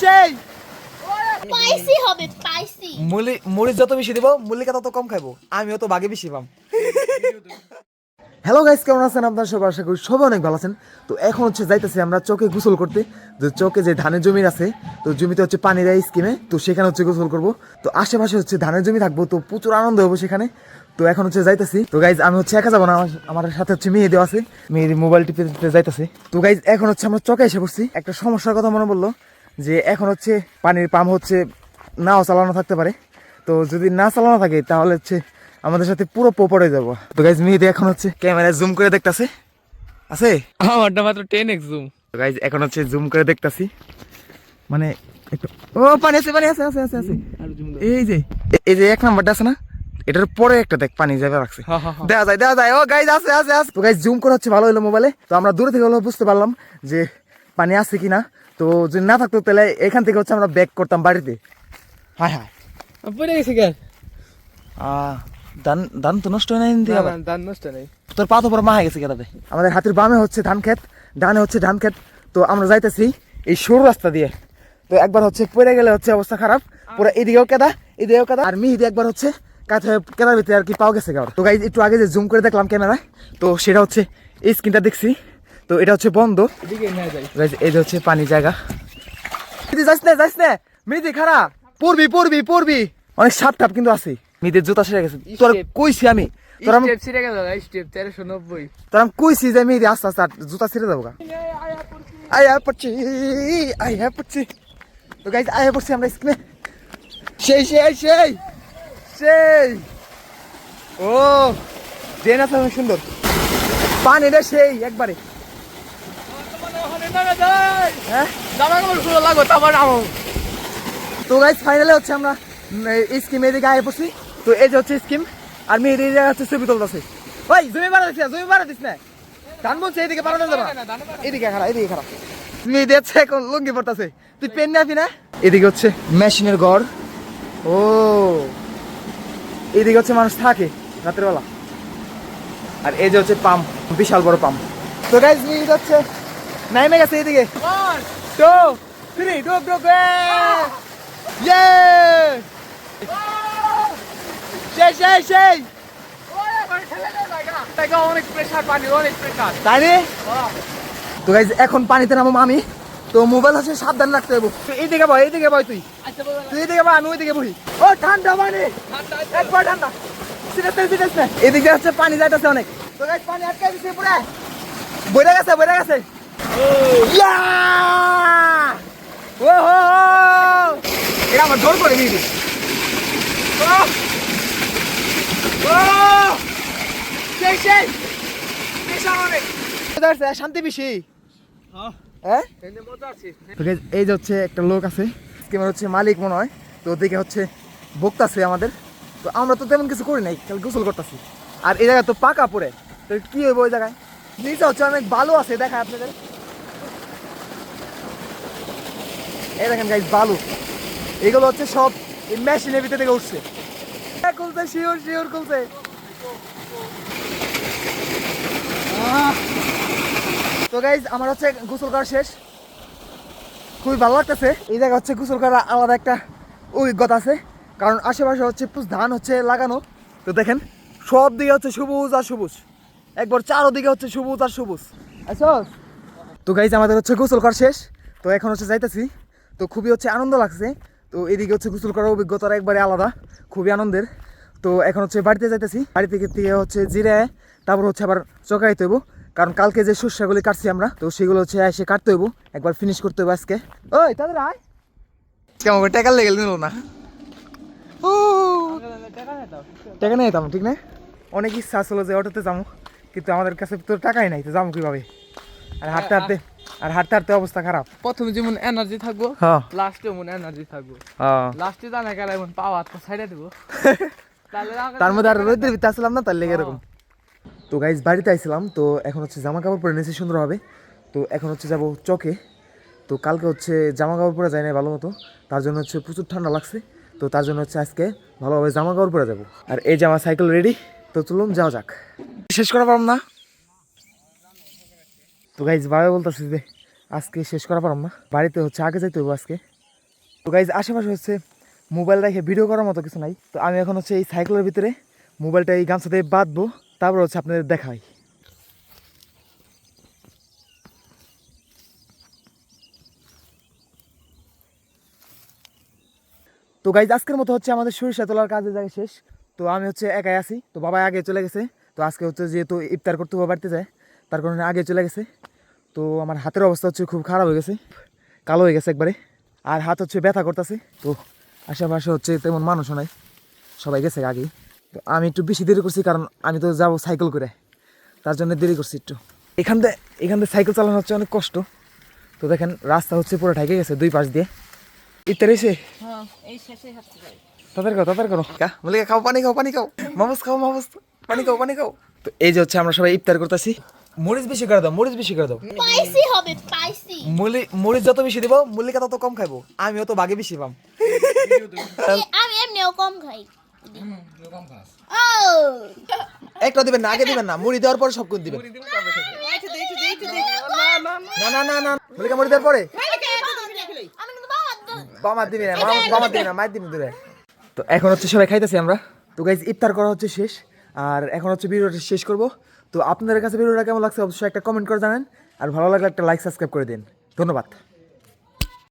সেই স্পাইসি হবে স্পাইসি। মরিচ যত বেশি দিব মল্লিকা তত কম খাইবো, আমিও তো বাগে বেশি পাম। হ্যালো গাইস, কেমন আছেন আপনারা সবাই? আশা করি সবাই অনেক ভালো আছেন। তো এখন হচ্ছে যাইতেছি আমরা চকে গোসল করতে। তো চকে যে ধানের জমি আছে, তো জমিতে হচ্ছে পানি দেয় স্কিমে, তো সেখানে হচ্ছে গোসল করবো। তো আশেপাশে হচ্ছে ধানের জমি থাকবো, তো প্রচুর আনন্দ হবো সেখানে। তো এখন হচ্ছে যাইতেছি। তো গাইজ আমি হচ্ছে একা যাবো না, আমার সাথে হচ্ছে মেয়ে আছে, মেয়ের মোবাইল টিপে যাইতেছে। তো গাইজ এখন হচ্ছে আমরা চকে এসে পড়ছি। একটা সমস্যার কথা মনে বললো যে এখন হচ্ছে পানির পাম্প হচ্ছে নাও চালানো থাকতে পারে। তো যদি না চালানো থাকে তাহলে হচ্ছে আমাদের সাথে পুরো পোপড়ে যাবো। তো গাইজ মেয়েদের এখন হচ্ছে ক্যামেরায় জুম করে দেখতাছে, আছে আমারটা মাত্র 10x জুম। তো গাইজ এখন হচ্ছে জুম করে দেখতাছি, মানে ও পানি আছে পানি আছে আছে আছে আছে। এই যে 1 নাম্বারটা আছে না, এটার পরে একটা দেখ পানি যাবে রাখছে, দেখা যায় ও গাইজ আছে আছে আছে। তো গাইজ জুম করা হচ্ছে ভালো হলো মোবাইলে। তো আমরা দূরে থেকে হলো বুঝতে পারলাম যে পানি আছে কিনা। তো যদি না থাকতো তাহলে এখান থেকে হচ্ছে আমরা ব্যাক করতাম বাড়িতে। হায় হায় পড়ে গেছে কেন? ধান তো নষ্ট হয় না কিন্তু আবার ধান নষ্ট নেই। তোর পা তো পরে মা হয়ে গেছে কেটাতে। আমাদের হাতের বামে হচ্ছে ধান ক্ষেত, ডানে হচ্ছে ধান ক্ষেত। তো আমরা যাইতেছি এই সরু রাস্তা দিয়ে। তো একবার হচ্ছে পড়ে গেলে হচ্ছে অবস্থা খারাপ, পুরো এদিকেও কেদা এদিকেও কেদা। আর মিহিদি একবার হচ্ছে কাঁথে কেদার ভিতরে আর কি পাওয়া গেছে গাওয়ার। তো গাইজ একটু আগে যে জুম করে দেখলাম ক্যামেরায়, তো সেটা হচ্ছে এই স্ক্রিনটা দেখছি। তো এটা হচ্ছে বন্ধ। এই যে হচ্ছে পানি জায়গা। যাইস না মিহিদি খারা পড়বি পড়বি পড়বি, অনেক সাপ টাপ কিন্তু আছে। মিহিদির জুতা ছিঁড়ে গেছে, তোর কইছি আমি তোর আমি কইছি যে মেয়েদি আস্তে আস্তে জুতা ছিঁড়ে যাবো গা। আয়া পড়ছি তো গাইজ আয়া পড়ছি আমরা স্ক্রিনে। সেই ও ড্রেন আছে অনেক সুন্দর, পানিটা সেই একবারে। হ্যাঁ তো গাইজ ফাইনালে হচ্ছে আমরা স্কিম এদিকে আয়া পড়ছি। তো এই যে হচ্ছে স্কিম, আর মেয়ের এই জায়গা হচ্ছে ছবি তুলতেছে। ওই জমি বাড়া দিস না, ধান বলছে এদিকে বাড়ানো যাবে, এদিকে খারাপ মেয়ে দিচ্ছে এখন লুঙ্গি পড়তেছে, তুই পেন নাবি না। এদিকে হচ্ছে মেশিনের ঘর, ও এদিকে হচ্ছে মানুষ থাকে রাতের বেলা। আর এই যে হচ্ছে পাম্প, বিশাল বড় পাম্প। তো গাইজ মেয়ে যাচ্ছে নাইমে গেছে এদিকে। তো 3 ডুব ইয়ে সেই অনেক প্রেসার, পানি অনেক প্রেসার, তাই রে। তো গাইজ এখন পানিতে নামো আমি, তো মোবাইল হচ্ছে সাবধান রাখতে হবে। এইদিকে বয় তুই এইদিকে বয়, আমি ওইদিকে বই। ও ঠান্ডা পানি, একবার ঠান্ডা, সিরিয়াস না। এদিকে হচ্ছে পানি যাইতেছে অনেক। তো গাইজ পানি আটকে দিছে পুরো, বইরা গেছে ইয়া ও হো এটা আমার জোর করে নিয়ে শান্তি বেশি। এই যে হচ্ছে একটা লোক আছে, হচ্ছে মালিক মনে হয়। তো দেখে হচ্ছে বকতাছে আমাদের। তো আমরা তো তেমন কিছু করি নাই, খালি গোসল করতেছি। আর এই জায়গায় তো পাকা পড়ে, তো কি হইব ওই জায়গায়। নিচে হচ্ছে অনেক বালু আছে, দেখায় আপনাদের। এই দেখেন গাইস বালু, এগুলো হচ্ছে সব এই মেশিনের ভিতরে থেকে উঠছে। খুলছে শিওর খুলছে। তো গাইজ আমার হচ্ছে গোসল করা শেষ, খুবই ভালো লাগতেছে। এই জায়গা হচ্ছে গোসল করা আলাদা একটা অভিজ্ঞতা আছে, কারণ আশেপাশে হচ্ছে ধান হচ্ছে লাগানো। তো দেখেন সব দিকে হচ্ছে সবুজ আর সবুজ, একবার চারোদিকে হচ্ছে সবুজ আর সবুজ। তো গাইজ আমাদের হচ্ছে গোসল করা শেষ, তো এখন হচ্ছে যাইতেছি। তো খুবই হচ্ছে আনন্দ লাগছে। তো এদিকে হচ্ছে গোসল করার অভিজ্ঞতাটা একবারে আলাদা, খুবই আনন্দের। তো এখন হচ্ছে বাড়িতে যাইতেছি, বাড়ি থেকে হচ্ছে জিরে তারপর হচ্ছে আবার চকাইতে হইব, কারণ কালকে যে শস্যগুলি কাটছি আমরা, তো সেগুলো হচ্ছে এসে কাটতে হইব, একবার ফিনিশ করতে হইব আজকে। ওই তাদের আয় কেমন করে টাকা লেগে নিল না, টাকা নিয়ে যেতাম ঠিক না। অনেক ইচ্ছা আসলো যে অটোতে যাবো, কিন্তু আমাদের কাছে তো টাকাই নাই, তো যাবো কিভাবে। আর হাঁটতে হাঁটতে অবস্থা খারাপ। প্রথমে যেমন এনার্জি থাকবো, লাস্টে এমন এনার্জি থাকবো। লাস্টে জানা গেল এমন পাওয়া তো সাইডে দেবো, তার মধ্যে আর রোদের ভিতরে আসলাম না, তার লেগে এরকম। তো গাইজ বাড়িতে আইছিলাম, তো এখন হচ্ছে জামা কাপড় পরে নিয়েছি সুন্দরভাবে। তো এখন হচ্ছে যাব চকে। তো কালকে হচ্ছে জামা কাপড় পরে যায় না ভালো মতো, তার জন্য হচ্ছে প্রচুর ঠান্ডা লাগছে। তো তার জন্য হচ্ছে আজকে ভালোভাবে জামা কাপড় পরে যাবো। আর এই যে আমার সাইকেল রেডি, তো চলুন যাওয়া যাক। শেষ করা পারলাম না। তো গাইজ বাবা বলতেছি যে আজকে শেষ করা পারলাম না, বাড়িতে হচ্ছে আগে যাইতে হইব আজকে। তো গাইজ আশেপাশে হচ্ছে মোবাইল রেখে ভিডিও করার মতো কিছু নাই, তো আমি এখন হচ্ছে এই সাইকেলের ভিতরে মোবাইলটা এই গামছাতে বাঁধবো, তারপর হচ্ছে আপনাদের দেখাই। তো গাইজ আজকের মতো হচ্ছে আমাদের সরিষা তোলার কাজের জায়গা শেষ। তো আমি হচ্ছে একাই আছি, তো বাবা আগে চলে গেছে। তো আজকে হচ্ছে যেহেতু ইফতার করতে হবে বাড়িতে যায়, তার কারণে আগে চলে গেছে। তো আমার হাতের অবস্থা হচ্ছে খুব খারাপ হয়ে গেছে, কালো হয়ে গেছে একবারে, আর হাত হচ্ছে ব্যথা করতেছে। তো আশেপাশে হচ্ছে তেমন মানুষও নাই, সবাই গেছে আগেই। তো আমি একটু বেশি দেরি করছি, কারণ আমি তো যাবো সাইকেল করে, তার জন্য দেরি করছি একটু। এখান থেকে সাইকেল চালানো হচ্ছে অনেক কষ্ট। তো দেখেন রাস্তা হচ্ছে পুরো ঢেকে গেছে দুই পাশ দিয়ে। ইফতার এসে তাদের করো মল্লিকা, খাও পানি খাও, মামুস খাও, পানি খাও। তো এই যে হচ্ছে আমরা সবাই ইফতার করতেছি। মরিচ বেশি করে দাও, স্পাইসি হবে স্পাইসি। মরিচ যত বেশি দিব মল্লিকা তত কম খাইবো, আমিও তো বাগে বেশি পাম। আমি এমনিও কম খাই। ও একটা দিবেন না, আগে দিবেন না, মুড়ি দেওয়ার পরে সব কোন দিবেন। না মল্লিকা মুড়ি দেওয়ার পরে আমি কিন্তু বাবা বামার দিবি না, মায়ের দিবি দূরে। তো এখন হচ্ছে সবাই খাইতেছি আমরা। তো গাইজ ইফতার করা হচ্ছে শেষ, আর এখন হচ্ছে ভিডিওটা শেষ করব। তো আপনাদের কাছে ভিডিওটা কেমন লাগছে অবশ্যই একটা কমেন্ট করে জানান, আর ভালো লাগলে একটা লাইক সাবস্ক্রাইব করে দিন। ধন্যবাদ।